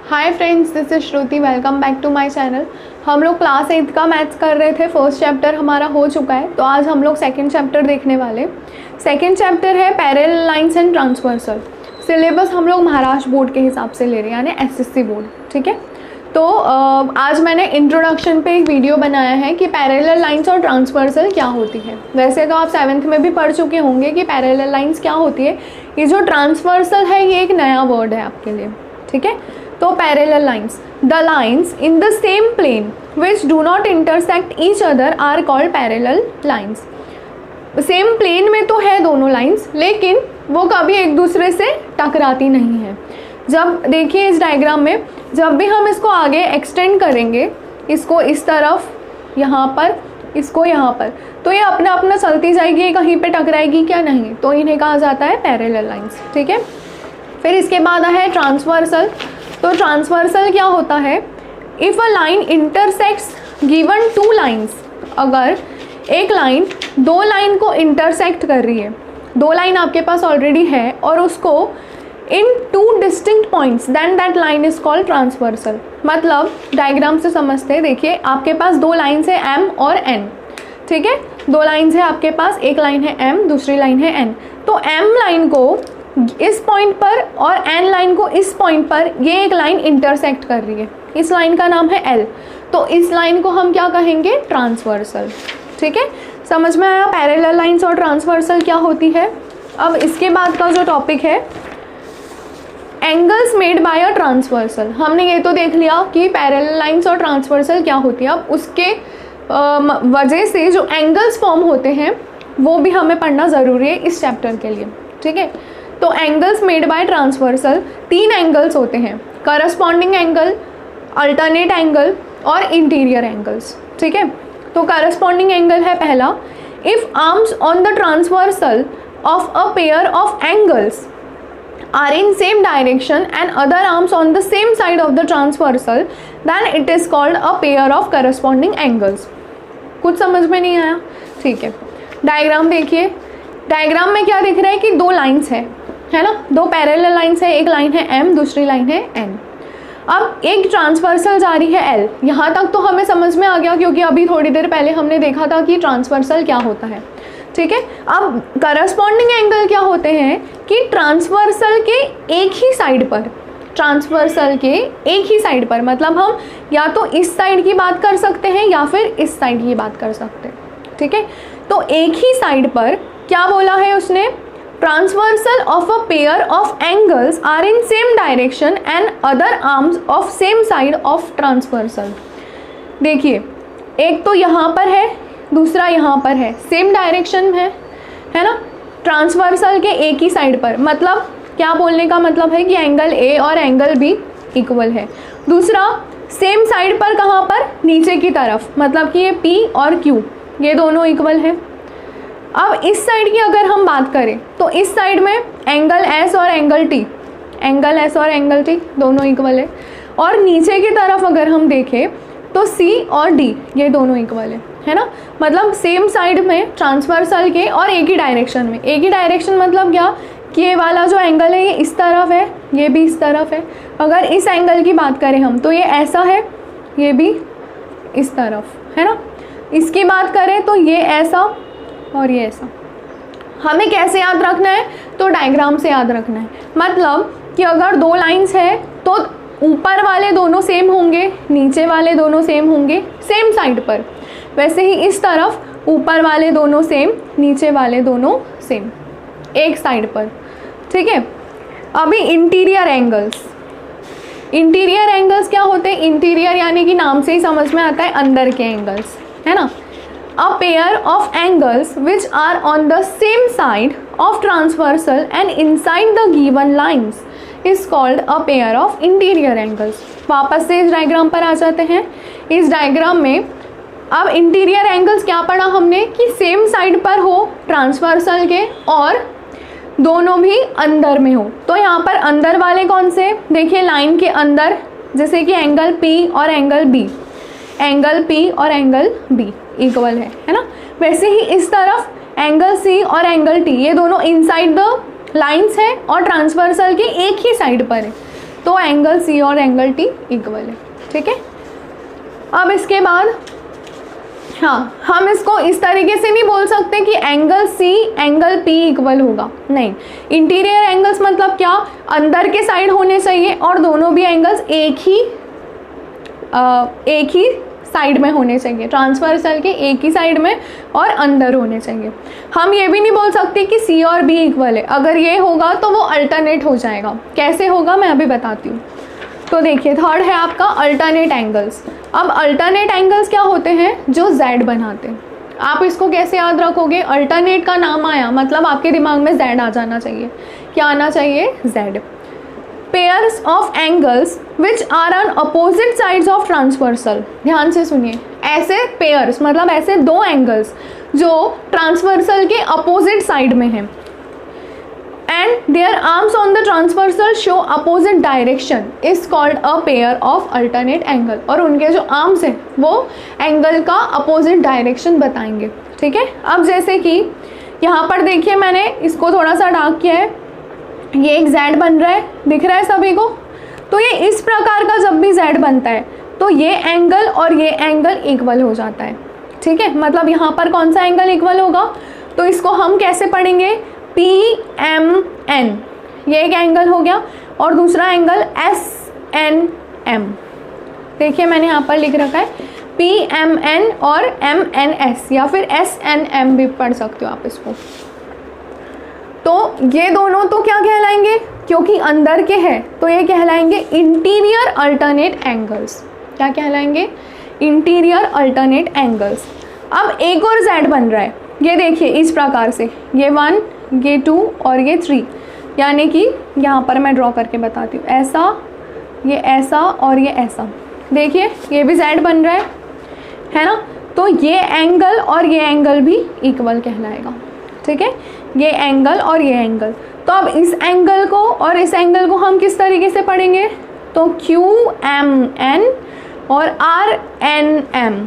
Hi friends, this is Shruti. Welcome back to my channel. हम लोग class 8 का maths कर रहे थे। फर्स्ट चैप्टर हमारा हो चुका है, तो आज हम लोग सेकंड चैप्टर देखने वाले। सेकंड चैप्टर है parallel lines and transversal. Syllabus हम लोग महाराष्ट्र बोर्ड के हिसाब से ले रहे हैं, यानी एसएससी बोर्ड। ठीक है, तो आज मैंने इंट्रोडक्शन पे एक वीडियो बनाया है कि पैरेलल लाइंस और ट्रांसवर्सल क्या होती है। वैसे तो आप 7th में भी पढ़ चुके होंगे कि पैरेलल लाइंस क्या होती है। ये जो ट्रांसवर्सल है ये एक नया वर्ड है आपके लिए। ठीक है, तो parallel lines, the lines in the same plane which do not intersect each other are called parallel lines. Same plane में तो है दोनों लाइंस, लेकिन वो कभी एक दूसरे से टकराती नहीं है। जब देखिए इस डायग्राम में, जब भी हम इसको आगे एक्सटेंड करेंगे, इसको इस तरफ, यहाँ पर, इसको यहाँ पर, तो ये अपना अपना चलती जाएगी, कहीं पे टकराएगी क्या? नहीं। तो इन्हें कहा जाता है पैरेलल लाइंस। ठीक है, फिर इसके बाद है ट्रांसवर्सल। तो ट्रांसवर्सल क्या होता है? If a line intersects given two lines, अगर एक लाइन दो लाइन को इंटरसेक्ट कर रही है, दो लाइन आपके पास ऑलरेडी है और उसको in two distinct points, then that line is called transversal. मतलब डायग्राम से समझते हैं। देखिए आपके पास दो लाइन्स है M और N। ठीक है, दो लाइन्स है आपके पास, एक लाइन है M, दूसरी लाइन है N। तो M लाइन को इस पॉइंट पर और N लाइन को इस पॉइंट पर ये एक लाइन इंटरसेक्ट कर रही है। इस लाइन का नाम है L, तो इस लाइन को हम क्या कहेंगे? ट्रांसवर्सल। ठीक है, समझ में आया पैरेलल लाइंस और ट्रांसवर्सल क्या होती है। अब इसके बाद का जो टॉपिक है, angles made by a transversal. हमने ये तो देख लिया कि पैरेलल लाइंस और ट्रांसवर्सल क्या होती है। अब उसके वजह से जो एंगल्स फॉर्म होते हैं वो भी हमें पढ़ना ज़रूरी है इस चैप्टर के लिए। ठीक है, तो एंगल्स मेड बाय ट्रांसवर्सल, तीन एंगल्स होते हैं: करस्पॉन्डिंग एंगल, अल्टरनेट एंगल और इंटीरियर एंगल्स। ठीक है, तो करस्पॉन्डिंग एंगल है पहला, if arms on the transversal of a pair of angles are in same direction and other arms on the same side of the transversal, then it is called a pair of corresponding angles। कुछ समझ में नहीं आया? ठीक है, diagram देखिए। Diagram में क्या दिख रहा है कि दो लाइंस है ना, दो पैरेलल लाइंस है। एक लाइन है M, दूसरी लाइन है N। अब एक ट्रांसवर्सल जा रही है L। यहाँ तक तो हमें समझ में आ गया, क्योंकि अभी थोड़ी देर पहले हमने देखा था कि ट्रांसवर्सल क्या होता है। ठीक है, अब करस्पॉन्डिंग एंगल क्या होते हैं कि ट्रांसवर्सल के एक ही साइड पर, ट्रांसवर्सल के एक ही साइड पर, मतलब हम या तो इस साइड की बात कर सकते हैं या फिर इस साइड की बात कर सकते हैं। ठीक है, तो एक ही साइड पर क्या बोला है उसने? Transversal of a pair of angles are in same direction and other arms of same side of transversal. देखिए, एक तो यहाँ पर है, दूसरा यहाँ पर है, सेम डायरेक्शन में है ना, ट्रांसवर्सल के एक ही साइड पर। मतलब क्या बोलने का मतलब है कि एंगल A और एंगल B इक्वल है। दूसरा, सेम साइड पर, कहाँ पर? नीचे की तरफ, मतलब कि ये P और Q ये दोनों इक्वल है। अब इस साइड की अगर हम बात करें तो इस साइड में एंगल S और एंगल T, एंगल S और एंगल T दोनों इक्वल है। और नीचे की तरफ अगर हम देखें तो C और D ये दोनों इक्वल है ना। मतलब सेम साइड में ट्रांसवर्सल के और एक ही डायरेक्शन में। एक ही डायरेक्शन मतलब क्या कि ये वाला जो एंगल है ये इस तरफ है, ये भी इस तरफ है। अगर इस एंगल की बात करें हम तो ये ऐसा है, ये भी इस तरफ है ना। इसकी बात करें तो ये ऐसा और ये ऐसा। हमें कैसे याद रखना है? तो डायग्राम से याद रखना है। मतलब कि अगर दो लाइंस है तो ऊपर वाले दोनों सेम होंगे, नीचे वाले दोनों सेम होंगे सेम साइड पर। वैसे ही इस तरफ ऊपर वाले दोनों सेम, नीचे वाले दोनों सेम एक साइड पर। ठीक है, अभी इंटीरियर एंगल्स। इंटीरियर एंगल्स क्या होते हैं? इंटीरियर यानी कि नाम से ही समझ में आता है अंदर के एंगल्स, है ना। A pair of angles which are on the same side of transversal and inside the given lines is called a pair of interior angles. वापस से इस डायग्राम पर आ जाते हैं। इस डायग्राम में अब इंटीरियर एंगल्स क्या पढ़ा हमने कि सेम साइड पर हो ट्रांसवर्सल के और दोनों भी अंदर में हो। तो यहाँ पर अंदर वाले कौन से? देखिए लाइन के अंदर, जैसे कि एंगल P और एंगल B, एंगल P और एंगल B इक्वल है ना। वैसे ही इस तरफ एंगल C और एंगल T ये दोनों इनसाइड द लाइंस है और ट्रांसवर्सल के एक ही साइड पर है। तो एंगल सी और एंगल टी इक्वल है। ठीक है, अब इसके बाद हाँ, हम इसको इस तरीके से नहीं बोल सकते कि angle c angle p equal होगा, नहीं। इंटीरियर एंगल्स मतलब क्या, अंदर के साइड होने चाहिए और दोनों भी एंगल्स एक ही साइड में होने चाहिए, ट्रांसवर्सल के एक ही साइड में और अंदर होने चाहिए। हम ये भी नहीं बोल सकते कि सी और बी इक्वल है, अगर ये होगा तो वो अल्टरनेट हो जाएगा। कैसे होगा मैं अभी बताती हूँ। तो देखिए, थर्ड है आपका अल्टरनेट एंगल्स। अब अल्टरनेट एंगल्स क्या होते हैं, जो जेड बनाते हैं। आप इसको कैसे याद रखोगे, अल्टरनेट का नाम आया मतलब आपके दिमाग में जेड आ जाना चाहिए। क्या आना चाहिए, Z. Pairs of angles which are on opposite sides of transversal. ध्यान से सुनिए, ऐसे पेयर्स मतलब ऐसे दो एंगल्स जो ट्रांसवर्सल के अपोजिट साइड में हैं and their arms on the transversal show opposite direction is called a pair of alternate angle। और उनके जो आर्म्स हैं वो एंगल का अपोजिट डायरेक्शन बताएंगे। ठीक है, अब जैसे कि यहाँ पर देखिए, मैंने इसको थोड़ा सा डार्क किया है, ये एक जेड बन रहा है, दिख रहा है सभी को। तो ये इस प्रकार का जब भी जेड बनता है तो ये एंगल और ये एंगल इक्वल हो जाता है। ठीक है, मतलब यहाँ पर कौन सा एंगल इक्वल होगा, तो इसको हम कैसे पढ़ेंगे, PMN, ये एक एंगल हो गया, और दूसरा एंगल SNM। देखिए मैंने यहाँ पर लिख रखा है PMN और MNS, या फिर SNM भी पढ़ सकते हो आप इसको। तो ये दोनों तो क्या कहलाएंगे, क्योंकि अंदर के हैं तो ये कहलाएंगे इंटीरियर अल्टरनेट एंगल्स। क्या कहलाएंगे, इंटीरियर अल्टरनेट एंगल्स। अब एक और जेड बन रहा है, ये देखिए इस प्रकार से, ये 1, ये 2 और ये 3, यानी कि यहाँ पर मैं ड्रॉ करके बताती हूँ, ऐसा, ये ऐसा और ये ऐसा। देखिए ये भी जेड बन रहा है ना। तो ये एंगल और ये एंगल भी इक्वल कहलाएगा। ठीक है, ये एंगल और ये एंगल। तो अब इस एंगल को और इस एंगल को हम किस तरीके से पढ़ेंगे, तो QMN और RNM।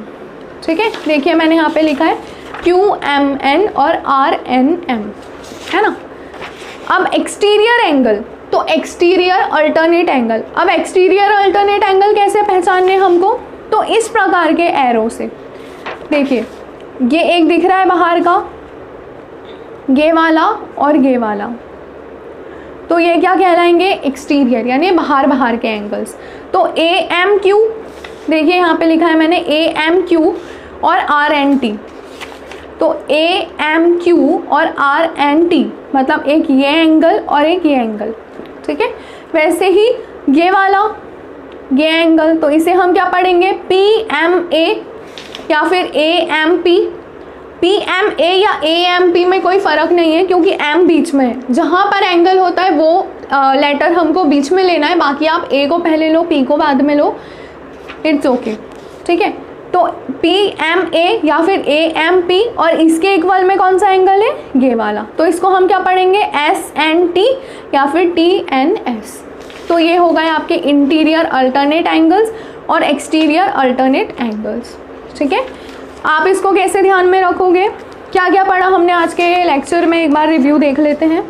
ठीक है, देखिए मैंने यहाँ पे लिखा है QMN और RNM, है ना। अब एक्सटीरियर एंगल, तो एक्सटीरियर अल्टरनेट एंगल। अब एक्सटीरियर अल्टरनेट एंगल कैसे पहचानने हमको, तो इस प्रकार के एरो से। देखिए ये एक दिख रहा है बाहर का, ये वाला और ये वाला, तो ये क्या कहलाएंगे, एक्सटीरियर, यानी बाहर के एंगल्स। तो AMQ, देखिए यहाँ पे लिखा है मैंने AMQ और RNT। तो AMQ और RNT मतलब एक ये एंगल और एक ये एंगल। ठीक है, वैसे ही ये वाला, ये एंगल, तो इसे हम क्या पढ़ेंगे, PMA या फिर AMP। PMA या AMP में कोई फ़र्क नहीं है, क्योंकि M बीच में है। जहाँ पर एंगल होता है वो लेटर हमको बीच में लेना है, बाकी आप A को पहले लो, P को बाद में लो, इट्स ओके। ठीक है, तो PMA या फिर AMP, और इसके इक्वल में कौन सा एंगल है, ये वाला। तो इसको हम क्या पढ़ेंगे, SNT या फिर TNS। तो ये हो गए आपके इंटीरियर अल्टरनेट एंगल्स और एक्सटीरियर अल्टरनेट एंगल्स। ठीक है, आप इसको कैसे ध्यान में रखोगे, क्या क्या पढ़ा हमने आज के लेक्चर में, एक बार रिव्यू देख लेते हैं।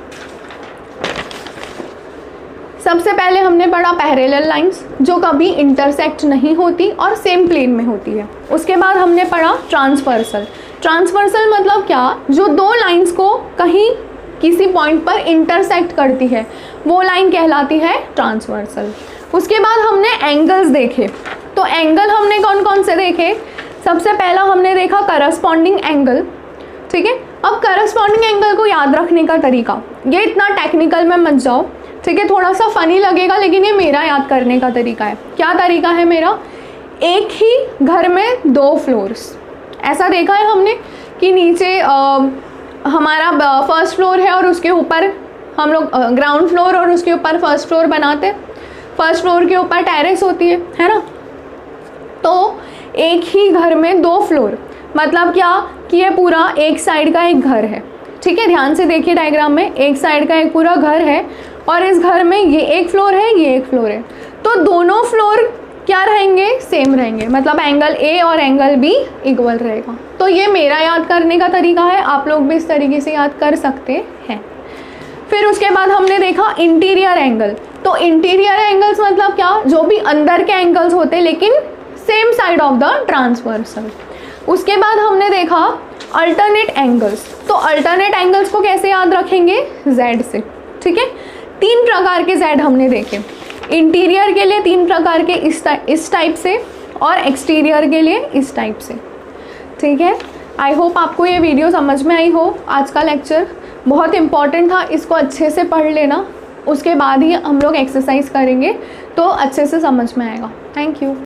सबसे पहले हमने पढ़ा पैरेलल लाइंस, जो कभी इंटरसेक्ट नहीं होती और सेम प्लेन में होती है। उसके बाद हमने पढ़ा ट्रांसवर्सल। ट्रांसवर्सल मतलब क्या, जो दो लाइंस को कहीं किसी पॉइंट पर इंटरसेक्ट करती है, वो लाइन कहलाती है ट्रांसवर्सल। उसके बाद हमने एंगल्स देखे। तो एंगल हमने कौन कौन से देखे, सबसे पहला हमने देखा करस्पॉन्डिंग एंगल। ठीक है, अब करस्पॉन्डिंग एंगल को याद रखने का तरीका, ये इतना टेक्निकल में मत जाओ, ठीक है, थोड़ा सा फनी लगेगा, लेकिन ये मेरा याद करने का तरीका है। क्या तरीका है मेरा, एक ही घर में दो फ्लोर्स, ऐसा देखा है हमने कि नीचे हमारा फर्स्ट फ्लोर है और उसके ऊपर हम लोग ग्राउंड फ्लोर और उसके ऊपर फर्स्ट फ्लोर बनाते, फर्स्ट फ्लोर के ऊपर टेरेस होती है ना। तो एक ही घर में दो फ्लोर मतलब क्या कि ये पूरा एक साइड का एक घर है। ठीक है, ध्यान से देखिए डायग्राम में, एक साइड का एक पूरा घर है और इस घर में ये एक फ्लोर है, ये एक फ्लोर है। तो दोनों फ्लोर क्या रहेंगे, सेम रहेंगे, मतलब एंगल ए और एंगल बी इक्वल रहेगा। तो ये मेरा याद करने का तरीका है, आप लोग भी इस तरीके से याद कर सकते हैं। फिर उसके बाद हमने देखा इंटीरियर एंगल। तो इंटीरियर एंगल्स जो भी अंदर के एंगल्स होते हैं लेकिन same side of the transversal. उसके बाद हमने देखा अल्टरनेट एंगल्स। तो अल्टरनेट एंगल्स को कैसे याद रखेंगे, Z से, ठीक है। 3 प्रकार के Z हमने देखे, इंटीरियर के लिए 3 प्रकार के इस टाइप से, और एक्सटीरियर के लिए इस टाइप से, ठीक है। आई होप आपको ये वीडियो समझ में आई हो। आज का लेक्चर बहुत इंपॉर्टेंट था, इसको अच्छे से पढ़ लेना, उसके बाद ही हम लोग एक्सरसाइज करेंगे तो अच्छे से समझ में आएगा। Thank you.